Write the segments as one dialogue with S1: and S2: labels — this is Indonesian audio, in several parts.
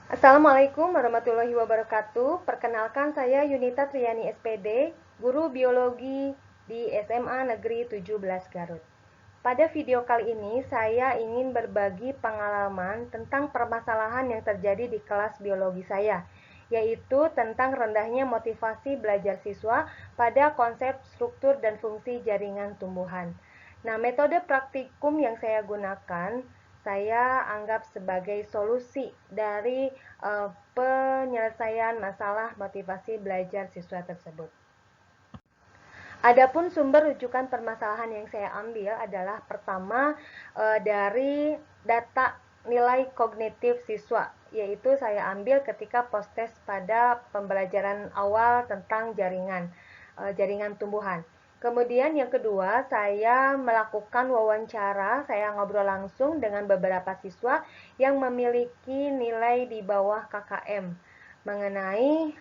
S1: Assalamualaikum warahmatullahi wabarakatuh. Perkenalkan saya Yunita Triani SPD, guru biologi di SMA Negeri 17 Garut. Pada video kali ini saya ingin berbagi pengalaman tentang permasalahan yang terjadi di kelas biologi saya, yaitu tentang rendahnya motivasi belajar siswa pada konsep struktur dan fungsi jaringan tumbuhan. Nah, metode praktikum yang saya gunakan saya anggap sebagai solusi dari penyelesaian masalah motivasi belajar siswa tersebut. Adapun sumber rujukan permasalahan yang saya ambil adalah pertama dari data nilai kognitif siswa, yaitu saya ambil ketika post-test pada pembelajaran awal tentang jaringan tumbuhan. Kemudian yang kedua, saya melakukan wawancara, saya ngobrol langsung dengan beberapa siswa yang memiliki nilai di bawah KKM mengenai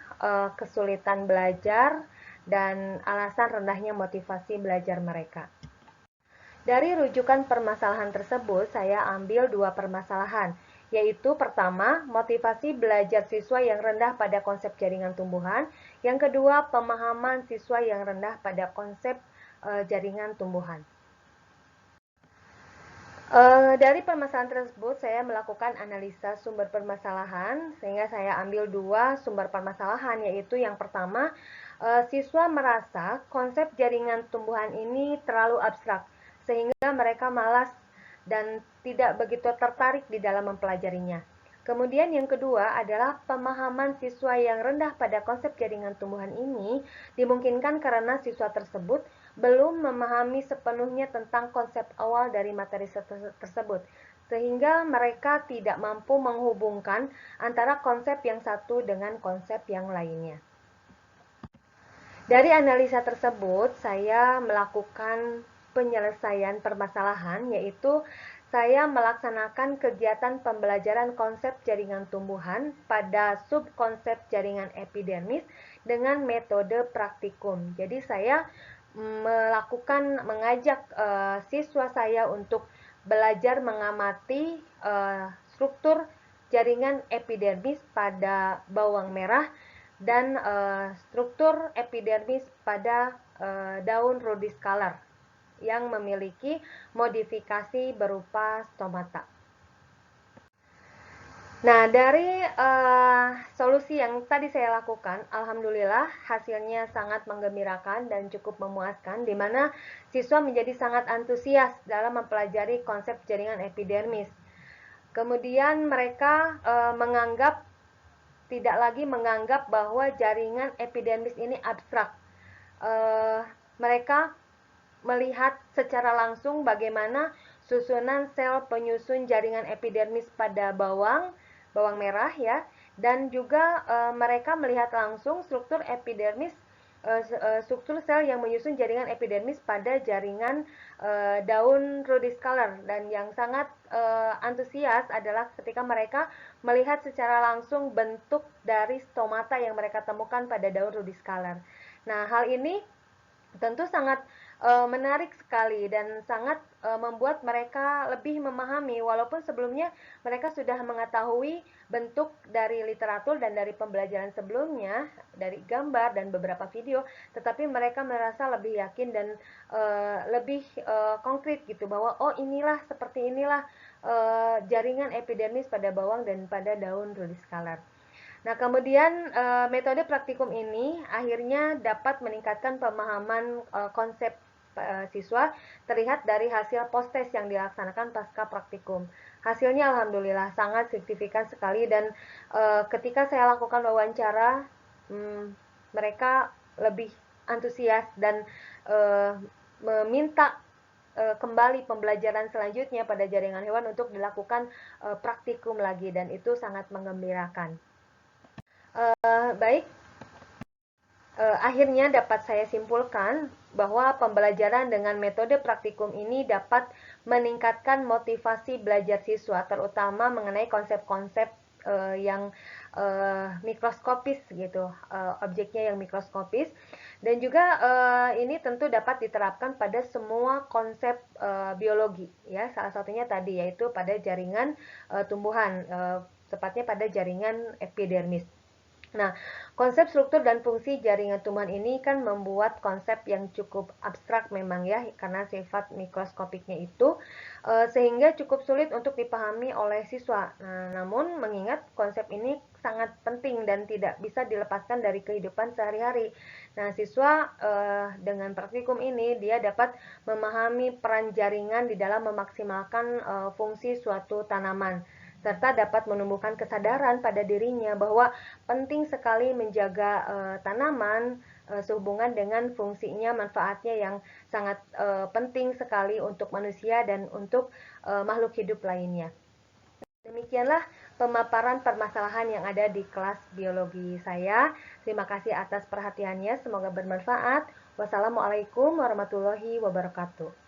S1: kesulitan belajar dan alasan rendahnya motivasi belajar mereka. Dari rujukan permasalahan tersebut, saya ambil dua permasalahan, yaitu pertama, motivasi belajar siswa yang rendah pada konsep jaringan tumbuhan, yang kedua, pemahaman siswa yang rendah pada konsep jaringan tumbuhan. Dari permasalahan tersebut, saya melakukan analisa sumber permasalahan, sehingga saya ambil dua sumber permasalahan, yaitu yang pertama, siswa merasa konsep jaringan tumbuhan ini terlalu abstrak, sehingga mereka malas dan tidak begitu tertarik di dalam mempelajarinya. Kemudian yang kedua adalah pemahaman siswa yang rendah pada konsep jaringan tumbuhan ini dimungkinkan karena siswa tersebut belum memahami sepenuhnya tentang konsep awal dari materi tersebut, sehingga mereka tidak mampu menghubungkan antara konsep yang satu dengan konsep yang lainnya. Dari analisa tersebut, saya melakukan penyelesaian permasalahan, yaitu saya melaksanakan kegiatan pembelajaran konsep jaringan tumbuhan pada subkonsep jaringan epidermis dengan metode praktikum. Jadi saya mengajak siswa saya untuk belajar mengamati struktur jaringan epidermis pada bawang merah dan struktur epidermis pada daun rudiscaler yang memiliki modifikasi berupa stomata. Nah, dari solusi yang tadi saya lakukan, alhamdulillah hasilnya sangat menggembirakan dan cukup memuaskan, di mana siswa menjadi sangat antusias dalam mempelajari konsep jaringan epidermis. Kemudian mereka tidak lagi menganggap bahwa jaringan epidermis ini abstrak. Mereka melihat secara langsung bagaimana susunan sel penyusun jaringan epidermis pada bawang merah ya, dan juga mereka melihat langsung struktur epidermis, struktur sel yang menyusun jaringan epidermis pada jaringan daun rudiscaler. Dan yang sangat antusias adalah ketika mereka melihat secara langsung bentuk dari stomata yang mereka temukan pada daun rudiscaler. Nah, hal ini tentu sangat menarik sekali dan sangat membuat mereka lebih memahami, walaupun sebelumnya mereka sudah mengetahui bentuk dari literatur dan dari pembelajaran sebelumnya, dari gambar dan beberapa video, tetapi mereka merasa lebih yakin dan lebih konkret gitu, bahwa oh inilah, seperti inilah jaringan epidermis pada bawang dan pada daun rudiscaler. Nah, kemudian metode praktikum ini akhirnya dapat meningkatkan pemahaman konsep siswa terlihat dari hasil post-test yang dilaksanakan pasca praktikum. Hasilnya alhamdulillah sangat signifikan sekali, dan ketika saya lakukan wawancara, mereka lebih antusias dan meminta kembali pembelajaran selanjutnya pada jaringan hewan untuk dilakukan praktikum lagi, dan itu sangat menggembirakan. Baik, akhirnya dapat saya simpulkan bahwa pembelajaran dengan metode praktikum ini dapat meningkatkan motivasi belajar siswa, terutama mengenai konsep-konsep yang mikroskopis gitu, objeknya yang mikroskopis, dan juga ini tentu dapat diterapkan pada semua konsep biologi ya, salah satunya tadi yaitu pada jaringan tumbuhan. tepatnya pada jaringan epidermis. Nah, konsep struktur dan fungsi jaringan tumbuhan ini kan membuat konsep yang cukup abstrak memang ya, karena sifat mikroskopiknya itu sehingga cukup sulit untuk dipahami oleh siswa. Nah, namun mengingat konsep ini sangat penting dan tidak bisa dilepaskan dari kehidupan sehari-hari. Nah, siswa dengan praktikum ini dia dapat memahami peran jaringan di dalam memaksimalkan fungsi suatu tanaman, serta dapat menumbuhkan kesadaran pada dirinya bahwa penting sekali menjaga tanaman sehubungan dengan fungsinya, manfaatnya yang sangat penting sekali untuk manusia dan untuk makhluk hidup lainnya. Demikianlah pemaparan permasalahan yang ada di kelas biologi saya. Terima kasih atas perhatiannya, semoga bermanfaat. Wassalamualaikum warahmatullahi wabarakatuh.